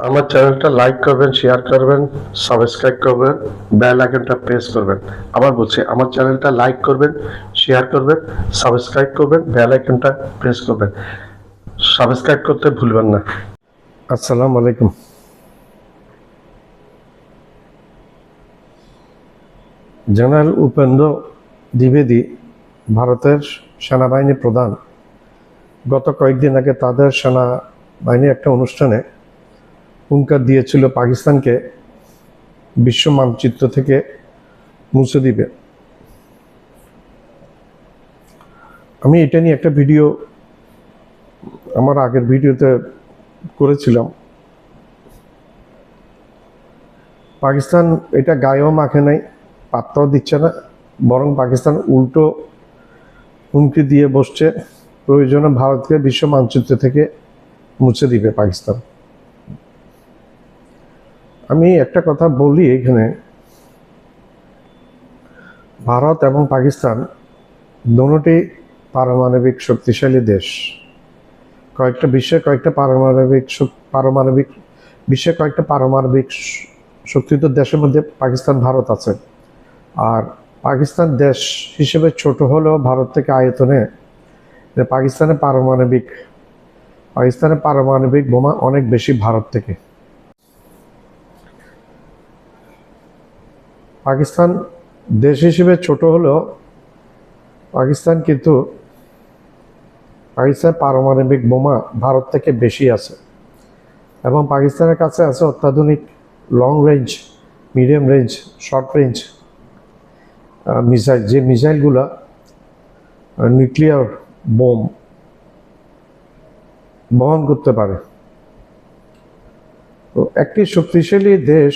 আমার চ্যানেলটা লাইক করবেন, শেয়ার করবেন, সাবস্ক্রাইব করবেন, বেল আইকনটা প্রেস করবেন। আবার বলছি, আমার চ্যানেলটা লাইক করবেন, শেয়ার করবেন, সাবস্ক্রাইব করবেন, বেল আইকনটা প্রেস করবেন। সাবস্ক্রাইব করতে ভুলবেন না। আসসালামু আলাইকুম। জেনারেল উপেন্দ্র দ্বিবেদী, ভারতের সেনাবাহিনী প্রধান, গত কয়েকদিন আগে তাদের সেনাবাহিনীর একটা অনুষ্ঠানে হুঙ্কার দিয়েছিল পাকিস্তানকে বিশ্ব মানচিত্র থেকে মুছে দিবে। আমি এটা নিয়ে একটা ভিডিও আমার আগের ভিডিওতে করেছিলাম। পাকিস্তান এটা গায়েও মাখে নাই, পাত্তাও দিচ্ছে না, বরং পাকিস্তান উল্টো হুমকি দিয়ে বসছে প্রয়োজনে ভারতকে বিশ্ব মানচিত্র থেকে মুছে দিবে পাকিস্তান। আমি একটা কথা বলি এখানে, ভারত এবং পাকিস্তান দুটোই পারমাণবিক শক্তিশালী দেশ। বিশ্বের কয়েকটা পারমাণবিক শক্তিধর দেশের মধ্যে পাকিস্তান, ভারত আছে। আর পাকিস্তান দেশ হিসেবে ছোট হলেও ভারত থেকে আয়তনে পাকিস্তানের পারমাণবিক বোমা অনেক বেশি ভারত থেকে। পাকিস্তান দেশ হিসেবে ছোট হলেও পাকিস্তান পারমাণবিক বোমা ভারত থেকে বেশি আছে, এবং পাকিস্তানের কাছে আছে অত্যাধুনিক long range, medium range, short range missile, যে মিসাইলগুলো নিউক্লিয়ার বোম বহন করতে পারে। তো একটি শক্তিশালী দেশ,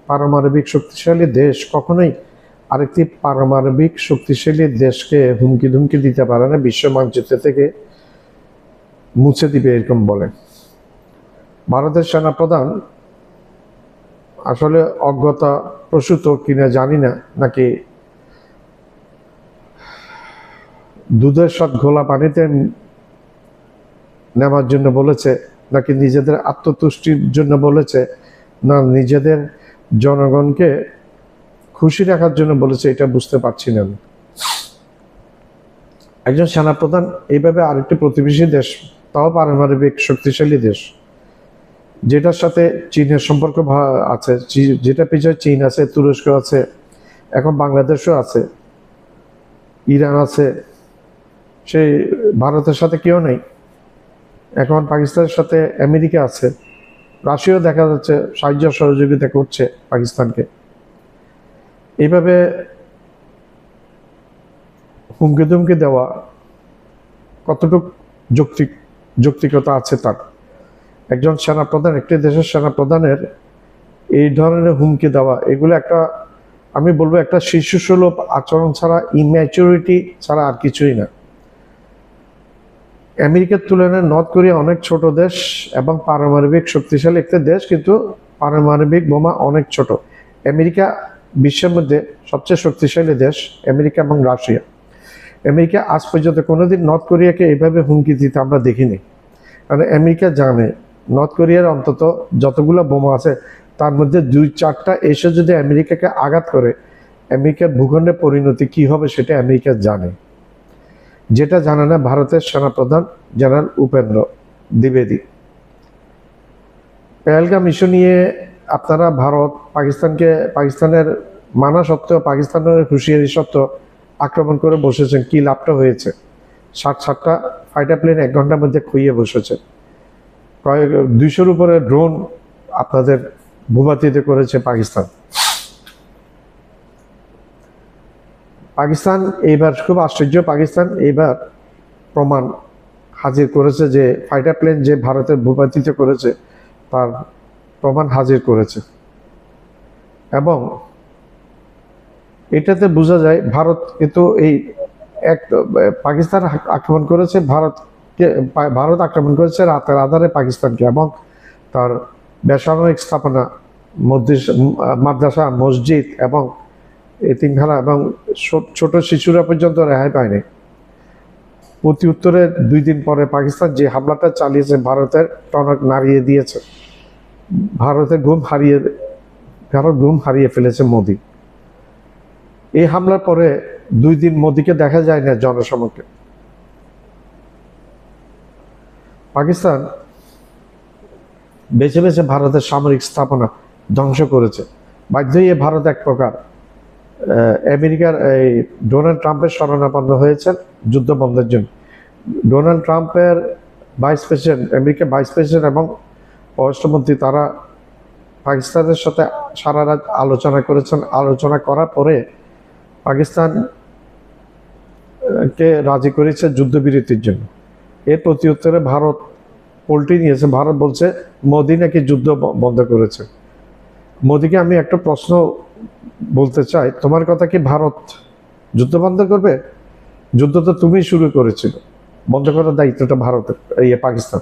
পারমাণবিক শক্তিশালী দেশ কখনোই আরেকটি পারমাণবিক শক্তিশালী দেশকে হুমকি ধুমকি দিতে পারে না, বিশ্ব মানচিত্র থেকে মুছে দিবে এরকম বলে। ভারতের সেনাপ্রধান আসলে অজ্ঞতা প্রসূত কিনা জানি না, নাকি দুধের স্বাদ ঘোলা পানিতে নেওয়ার জন্য বলেছে, নাকি নিজেদের আত্মতুষ্টির জন্য বলেছে, না নিজেদের জনগণকে খুশি রাখার জন্য বলেছে, এটা বুঝতে পারছি না। একজন সেনাপ্রধান এইভাবে আরেকটি প্রতিবেশী দেশ, তাও পারমাণবিক শক্তিশালী দেশ, যেটার সাথে চীনের সম্পর্ক আছে, যেটা পিছনে চীন আছে, তুরস্ক আছে, এখন বাংলাদেশও আছে, ইরান আছে, সেই ভারতের সাথে কেউ নেই। এখন পাকিস্তানের সাথে আমেরিকা আছে, রাশিয়াও দেখা যাচ্ছে সাহায্য সহযোগিতা করছে পাকিস্তানকে। এইভাবে হুমকি ধুমকি দেওয়া কতটুকু যৌক্তিকতা আছে তার? একজন সেনাপ্রধান, একটি দেশের সেনাপ্রধানের এই ধরনের হুমকি দেওয়া, এগুলো আমি বলবো একটা শিশুসুলভ আচরণ ছাড়া, ইম্যাচুরিটি ছাড়া আর কিছুই না। আমেরিকার তুলনায় নর্থ কোরিয়া অনেক ছোট দেশ এবং পারমাণবিক শক্তিশালী একটা দেশ, কিন্তু পারমাণবিক বোমা অনেক ছোট। আমেরিকা বিশ্বের মধ্যে সবচেয়ে শক্তিশালী দেশ, আমেরিকা এবং রাশিয়া। আমেরিকা আজ পর্যন্ত কোনোদিন নর্থ কোরিয়াকে এইভাবে হুমকি দিতে আমরা দেখিনি, কারণ আমেরিকা জানে নর্থ কোরিয়ার অন্তত যতগুলো বোমা আছে তার মধ্যে 2-4টা এসে যদি আমেরিকাকে আঘাত করে, আমেরিকার ভূখণ্ডের পরিণতি কি হবে সেটা আমেরিকা জানে। যেটা জানে না ভারতের সেনাপ্রধান জেনারেল উপেন্দ্র দ্বিবেদী। পেহেলগাম ইস্যু নিয়ে আপনারা পাকিস্তানের মানা সত্ত্বেও, পাকিস্তানের হুঁশিয়ারি সত্ত্বেও আক্রমণ করে বসেছেন। কি লাভটা হয়েছে? 60-70টা ফাইটার প্লেন 1 ঘন্টার মধ্যে খুইয়ে বসেছে। 200-র উপরে ড্রোন আপনাদের ভূপাতিত করেছে পাকিস্তান। এইবার খুব আশ্চর্য, পাকিস্তান এইবার প্রমাণ হাজির করেছে যে ফাইটার প্লেন যে ভারতের ভূপাতিত করেছে তার প্রমাণ হাজির করেছে, এবং এটাতে বোঝা যায় ভারত কিন্তু পাকিস্তান আক্রমণ করেছে ভারত আক্রমণ করেছে রাতের আধারে পাকিস্তানকে, এবং তার বেসামরিক স্থাপনা, মাদ্রাসা, মসজিদ এবং এতিমখানা এবং ছোট শিশুরা পর্যন্ত রেহাই পায়নি। প্রতি উত্তরে 2 দিন পরে পাকিস্তান যে হামলাটা চালিয়েছে ভারতের টনক নাড়িয়ে দিয়েছে। ভারত ঘুম হারিয়ে ফেলেছে মোদি। এই হামলার পরে 2 দিন মোদিকে দেখা যায় না জনসমক্ষে। পাকিস্তান বেছে বেছে ভারতের সামরিক স্থাপনা ধ্বংস করেছে। বাধ্য হয়ে ভারত এক প্রকার আমেরিকার এই ডোনাল্ড ট্রাম্পের শরণাপন্ন হয়েছেন যুদ্ধ বন্ধের জন্য। ডোনাল্ড ট্রাম্পের আমেরিকার ভাইস প্রেসিডেন্ট এবং পররাষ্ট্রমন্ত্রী তারা পাকিস্তানের সাথে সারা রাত আলোচনা করেছেন। আলোচনা করার পরে পাকিস্তানকে রাজি করেছে যুদ্ধবিরতির জন্য। এর প্রতি উত্তরে ভারত পোল্টি নিয়েছে। ভারত বলছে মোদি নাকি যুদ্ধ বন্ধ করেছে। মোদিকে আমি একটা প্রশ্ন বলতে চাই, তোমার কথা কি ভারত যুদ্ধ বন্ধ করবে? যুদ্ধ তো তুমি শুরু করেছিল, বন্ধ করার দায়িত্বটা ভারতের, পাকিস্তান।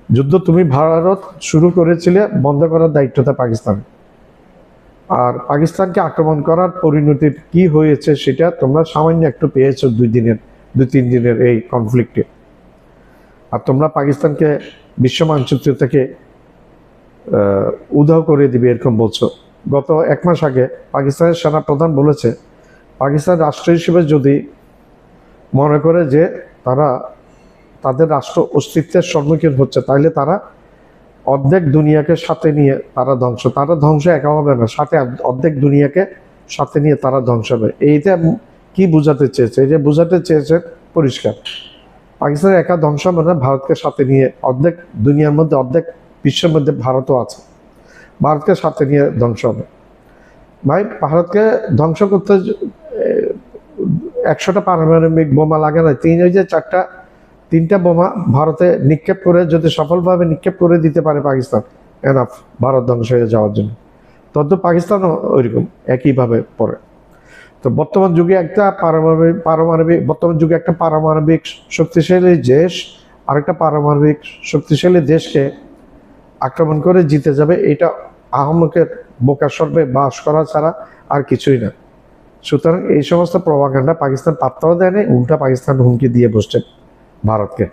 যুদ্ধ তুমি ভারত শুরু করেছিলে, বন্ধ করার দায়িত্বটা পাকিস্তান। আর পাকিস্তানকে আক্রমণ করার পরিণতি কি হয়েছে সেটা তোমরা সামান্য একটু পেয়েছো 2-3 দিনের এই কনফ্লিক্টে। আর তোমরা পাকিস্তানকে বিশ্ব মানচিত্র থেকে উধাও করে দিবে এরকম বলছো। গত 1 মাস আগে পাকিস্তানের সেনাপ্রধান বলেছে পাকিস্তান রাষ্ট্র হিসেবে যদি মনে করে যে তারা তাদের রাষ্ট্র অস্তিত্বের সম্মুখীন হচ্ছে, তাহলে তারা অর্ধেক দুনিয়াকে সাথে নিয়ে তারা ধ্বংস একা হবে না, সাথে অর্ধেক দুনিয়াকে সাথে নিয়ে তারা ধ্বংস হবে। এইটা কি বোঝাতে চেয়েছে? এই যে বোঝাতে চেয়েছে পরিষ্কার, পাকিস্তানের একা ধ্বংস হবে না, ভারতকে সাথে নিয়ে অর্ধেক দুনিয়ার মধ্যে, অর্ধেক বিশ্বের মধ্যে ভারতও আছে, ভারতকে সাথে নিয়ে ধ্বংস হবে। ভাই, ভারতকে ধ্বংস করতে 100টা পারমাণবিক বোমা লাগে না, 3টা বোমা ভারতে নিক্ষেপ করে যদি সফলভাবে নিক্ষেপ করে দিতে পারে পাকিস্তান, এনাফ ভারত ধ্বংস হয়ে যাওয়ার জন্য। তদ্রুপ পাকিস্তানও ওইরকম একইভাবে পড়ে। তো বর্তমান যুগে একটা পারমাণবিক শক্তিশালী দেশ আরেকটা পারমাণবিক শক্তিশালী দেশকে আক্রমণ করে জিতে যাবে, এটা আহম্মকের বোকা সর্বে বাস করা ছাড়া আর কিছুই না। সুতরাং এই সমস্ত প্রপাগান্ডা পাকিস্তান পাত্তাও দেয়নি, উল্টা পাকিস্তান হুমকি দিয়ে বসছে ভারতকে।